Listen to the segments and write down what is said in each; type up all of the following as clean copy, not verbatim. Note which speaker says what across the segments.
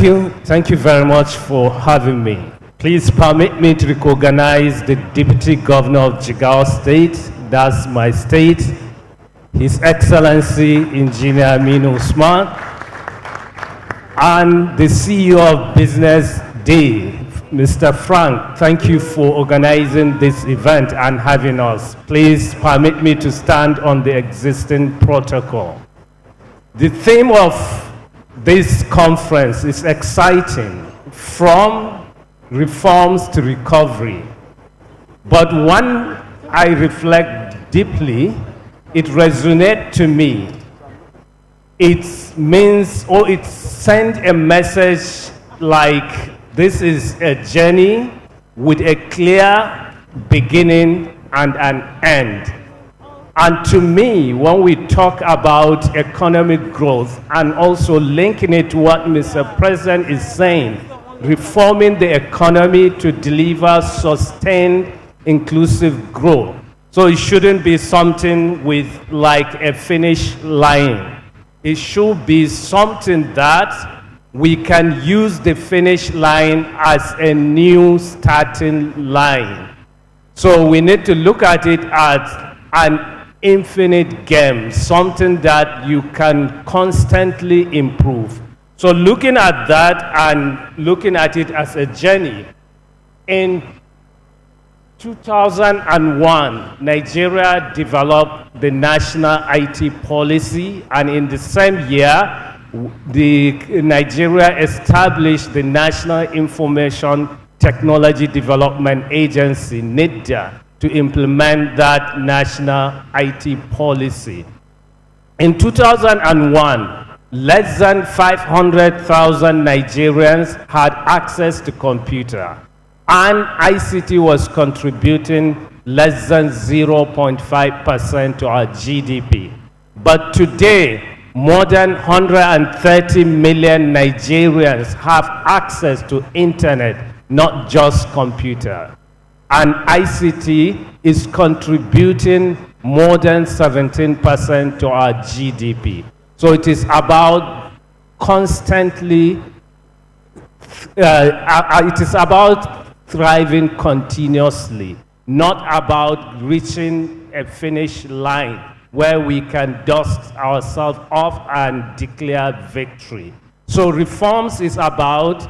Speaker 1: you. Thank you very much for having me. Please permit me to recognize the Deputy Governor of Jigawa State, that's my state, His Excellency Engineer Aminu Usman, and the CEO of BusinessDay, Mr. Frank. Thank you for organizing this event and having us. Please permit me to stand on the existing protocol. The theme of this conference is exciting, from reforms to recovery. But when I reflect deeply, it resonates to me. It means, or it sends a message like this is a journey with a clear beginning and an end. And to me, when we talk about economic growth and also linking it to what Mr. President is saying, reforming the economy to deliver sustained, inclusive growth. So it shouldn't be something with like a finish line. It should be something that we can use the finish line as a new starting line. So we need to look at it as an infinite game, something that you can constantly improve. So looking at that and looking at it as a journey, in 2001, Nigeria developed the national IT policy, and in the same year, Nigeria established the National Information Technology Development Agency, NITDA, to implement that national IT policy. In 2001, less than 500,000 Nigerians had access to computer, and ICT was contributing less than 0.5% to our GDP. But today, more than 130 million Nigerians have access to internet, not just computer. And ICT is contributing more than 17% to our GDP. So it is about constantly, it is about thriving continuously, not about reaching a finish line where we can dust ourselves off and declare victory. So reforms is about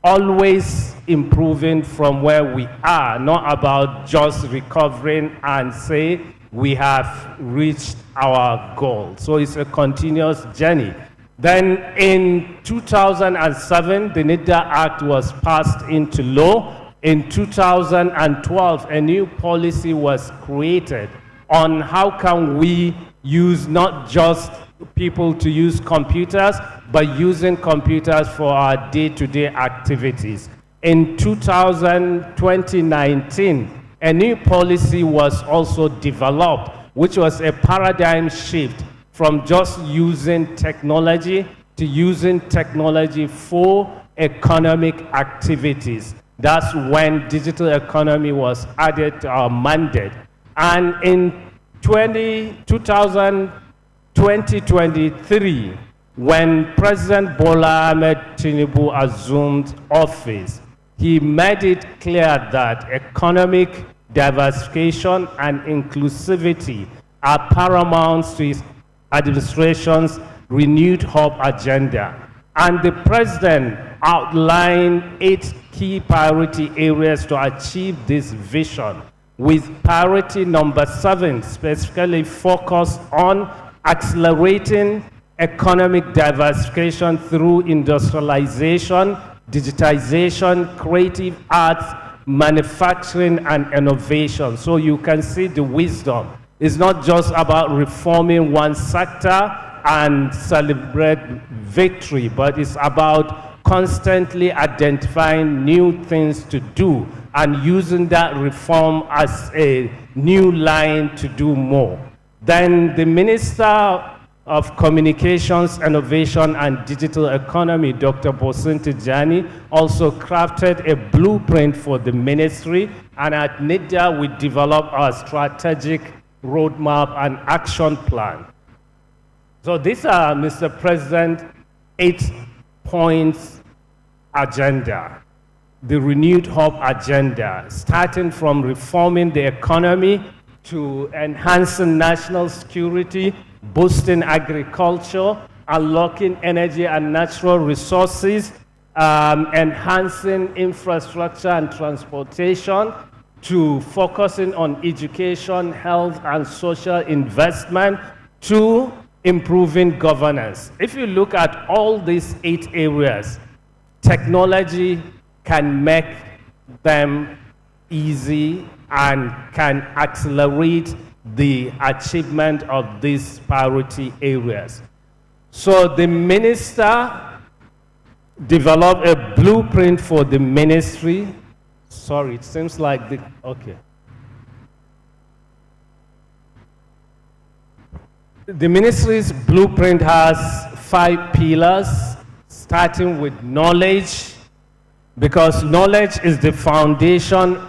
Speaker 1: always improving from where we are, not about just recovering and say we have reached our goal. So it's a continuous journey. Then in 2007, the NITDA Act was passed into law. In 2012, a new policy was created on how can we use not just people to use computers, but using computers for our day-to-day activities. In 2019, a new policy was also developed, which was a paradigm shift from just using technology to using technology for economic activities. That's when digital economy was added to our mandate. And in 2023, when President Bola Ahmed Tinubu assumed office, he made it clear that economic diversification and inclusivity are paramount to his administration's renewed hope agenda. And the president outlined 8 key priority areas to achieve this vision, with priority number 7 specifically focused on accelerating economic diversification through industrialization, digitization, creative arts, manufacturing, and innovation. So you can see the wisdom. It's not just about reforming one sector and celebrate victory, but it's about constantly identifying new things to do and using that reform as a new line to do more. Then the Minister of Communications, Innovation, and Digital Economy, Dr. Bosun Tijani, also crafted a blueprint for the ministry, and at NITDA we developed our strategic roadmap and action plan. So these are, Mr. President, 8 points agenda, the renewed hope agenda, starting from reforming the economy to enhancing national security, boosting agriculture, unlocking energy and natural resources, enhancing infrastructure and transportation, to focusing on education, health, and social investment, to improving governance. If you look at all these 8 areas, technology can make them easy and can accelerate the achievement of these priority areas. So the minister developed a blueprint for the ministry. Sorry, it seems like okay. The ministry's blueprint has 5 pillars, starting with knowledge, because knowledge is the foundation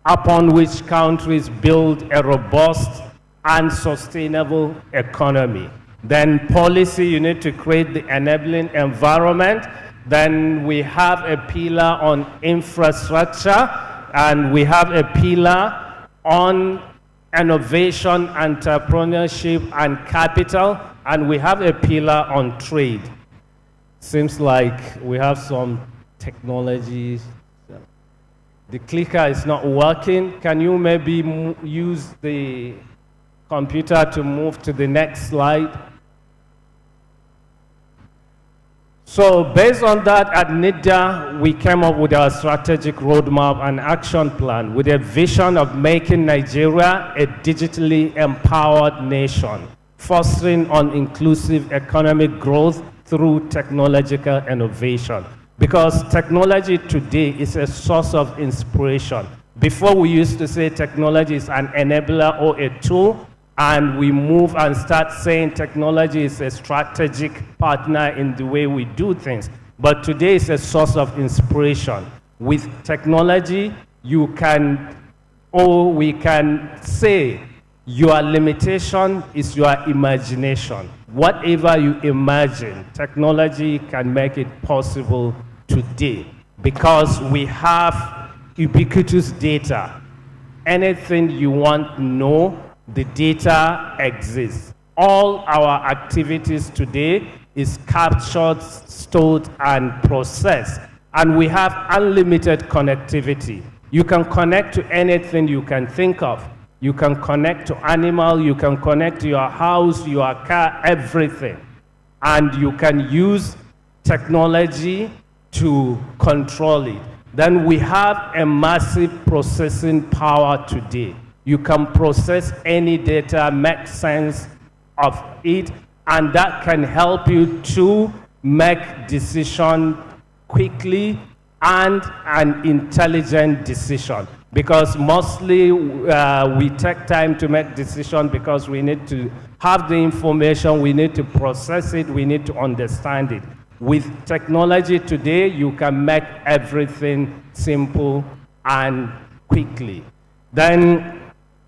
Speaker 1: upon which countries build a robust and sustainable economy. Then policy, you need to create the enabling environment. Then we have a pillar on infrastructure, and we have a pillar on innovation, entrepreneurship, and capital, and we have a pillar on trade. Seems like we have some technology. The clicker is not working. Can you maybe use the computer to move to the next slide? So based on that, at NITDA, we came up with our strategic roadmap and action plan with a vision of making Nigeria a digitally empowered nation, fostering on inclusive economic growth through technological innovation. Because technology today is a source of inspiration. Before, we used to say technology is an enabler or a tool, and we move and start saying technology is a strategic partner in the way we do things. But today is a source of inspiration. With technology, you can, or we can say, your limitation is your imagination. Whatever you imagine, technology can make it possible today, because we have ubiquitous data. Anything you want to know, the data exists. All our activities today is captured, stored, and processed. And we have unlimited connectivity. You can connect to anything you can think of. You can connect to animal, you can connect to your house, your car, everything. And you can use technology to control it. Then we have a massive processing power today. You can process any data, make sense of it, and that can help you to make decisions quickly and an intelligent decision. Because mostly we take time to make decisions because we need to have the information, we need to process it, we need to understand it. With technology today, you can make everything simple and quickly. Then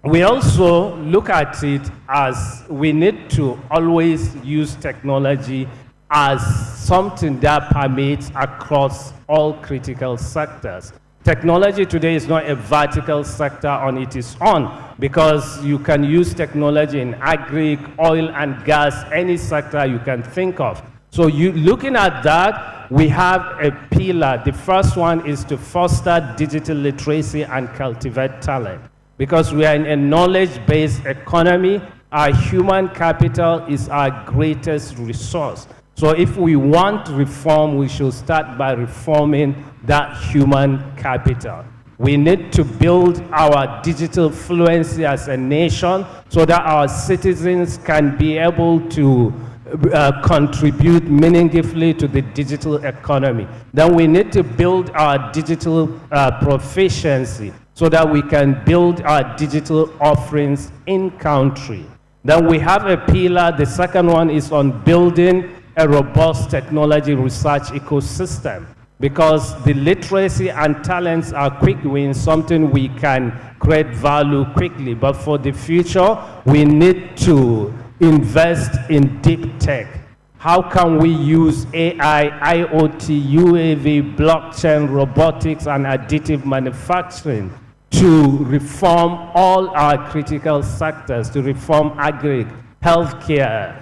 Speaker 1: we also look at it as we need to always use technology as something that permeates across all critical sectors. Technology today is not a vertical sector on its own, because you can use technology in agri, oil and gas, any sector you can think of. So looking at that, we have a pillar. The first one is to foster digital literacy and cultivate talent. Because we are in a knowledge-based economy, our human capital is our greatest resource. So if we want reform, we should start by reforming that human capital. We need to build our digital fluency as a nation so that our citizens can be able to contribute meaningfully to the digital economy. Then we need to build our digital proficiency so that we can build our digital offerings in country. Then we have a pillar. The second one is on building a robust technology research ecosystem, because the literacy and talents are quick wins, something we can create value quickly. But for the future, we need to invest in deep tech. How can we use AI, IoT, UAV, blockchain, robotics, and additive manufacturing to reform all our critical sectors, to reform agri, healthcare,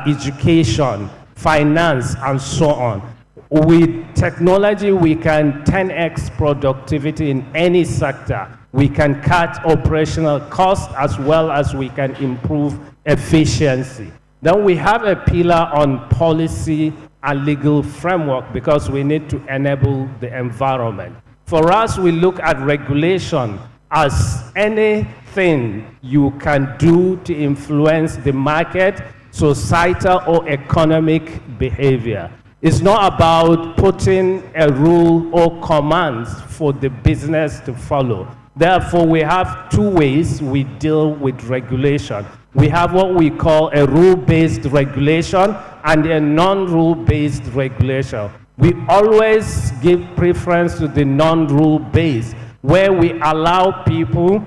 Speaker 1: education, finance, and so on. With technology, we can 10x productivity in any sector. We can cut operational costs as well as we can improve efficiency. Then we have a pillar on policy and legal framework because we need to enable the environment. For us, we look at regulation as anything you can do to influence the market, societal or economic behavior. It's not about putting a rule or commands for the business to follow. Therefore, we have two ways we deal with regulation. We have what we call a rule-based regulation and a non-rule-based regulation. We always give preference to the non-rule-based, where we allow people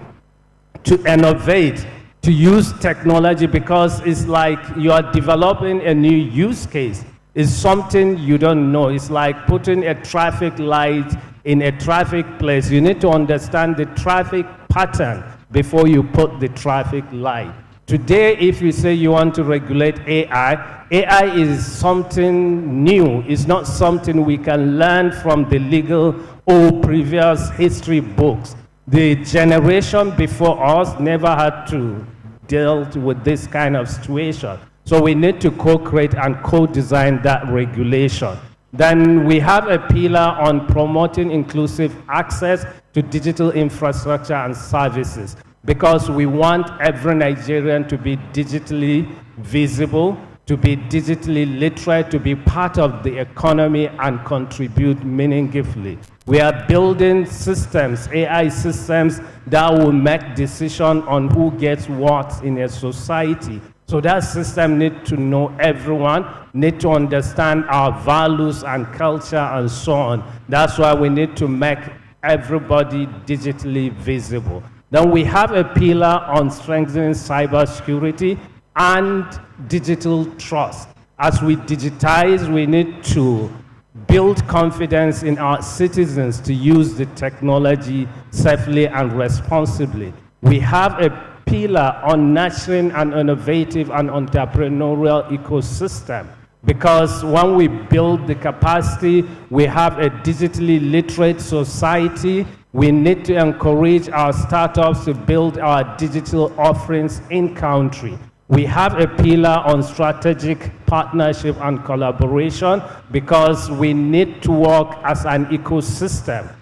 Speaker 1: to innovate, to use technology, because it's like you are developing a new use case. It's something you don't know. It's like putting a traffic light in a traffic place. You need to understand the traffic pattern before you put the traffic light. Today, if you say you want to regulate AI, AI is something new. It's not something we can learn from the legal or previous history books. The generation before us never had to deal with this kind of situation. So we need to co-create and co-design that regulation. Then we have a pillar on promoting inclusive access to digital infrastructure and services, because we want every Nigerian to be digitally visible, to be digitally literate, to be part of the economy and contribute meaningfully. We are building systems, AI systems, that will make decisions on who gets what in a society. So that system needs to know everyone, need to understand our values and culture and so on. That's why we need to make everybody digitally visible. Then we have a pillar on strengthening cybersecurity and digital trust. As we digitize, we need to build confidence in our citizens to use the technology safely and responsibly. We have a pillar on nurturing an innovative and entrepreneurial ecosystem, because when we build the capacity, we have a digitally literate society. We need to encourage our startups to build our digital offerings in country. We have a pillar on strategic partnership and collaboration, because we need to work as an ecosystem.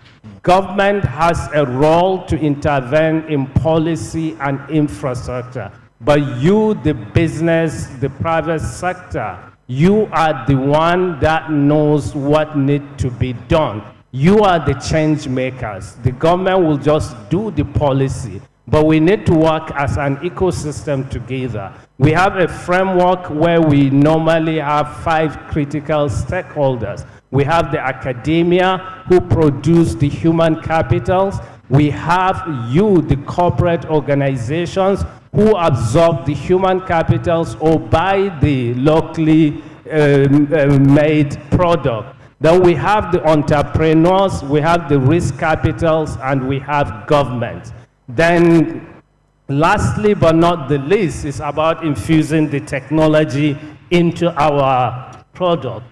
Speaker 1: Government has a role to intervene in policy and infrastructure, but you, the business, the private sector, you are the one that knows what needs to be done. You are the change makers. The government will just do the policy, but we need to work as an ecosystem together. We have a framework where we normally have 5 critical stakeholders. We have the academia, who produce the human capitals. We have you, the corporate organizations, who absorb the human capitals or buy the locally made product. Then we have the entrepreneurs, we have the risk capitals, and we have government. Then lastly but not the least is about infusing the technology into our product.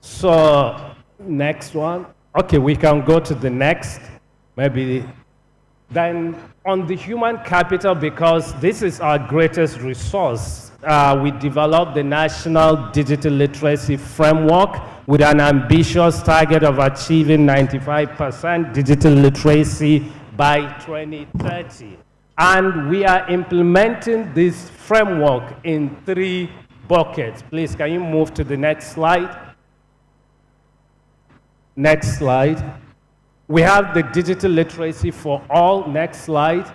Speaker 1: So next one. Okay, we can go to the next, maybe. Then on the human capital, because this is our greatest resource, we developed the National Digital Literacy Framework with an ambitious target of achieving 95% digital literacy by 2030. And we are implementing this framework in 3 buckets. Please, can you move to the next slide? Next slide. We have the digital literacy for all. Next slide.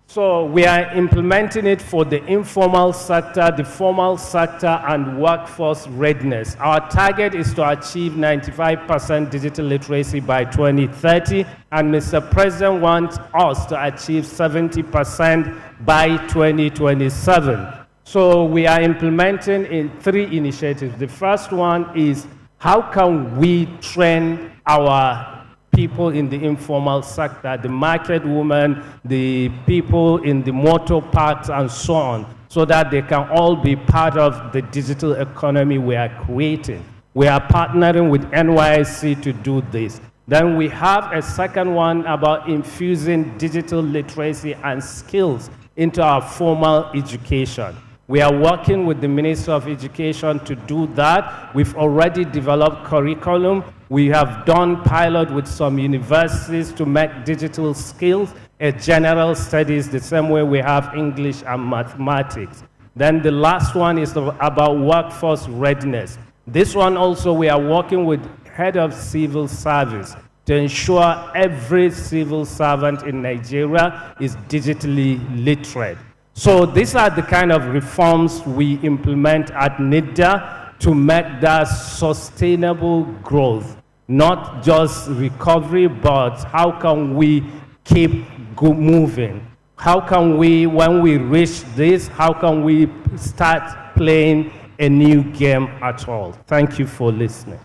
Speaker 1: So we are implementing it for the informal sector, the formal sector, and workforce readiness. Our target is to achieve 95% digital literacy by 2030, and Mr. President wants us to achieve 70% by 2027. So we are implementing in 3 initiatives. The first one is how can we train our people in the informal sector, the market women, the people in the motor parks and so on, so that they can all be part of the digital economy we are creating. We are partnering with NYSC to do this. Then we have a second one about infusing digital literacy and skills into our formal education. We are working with the Ministry of Education to do that. We've already developed curriculum. We have done pilot with some universities to make digital skills a general studies the same way we have English and mathematics. Then the last one is about workforce readiness. This one also we are working with head of civil service to ensure every civil servant in Nigeria is digitally literate. So these are the kind of reforms we implement at NITDA to make that sustainable growth, not just recovery, but how can we keep moving? How can we, when we reach this, how can we start playing a new game at all? Thank you for listening.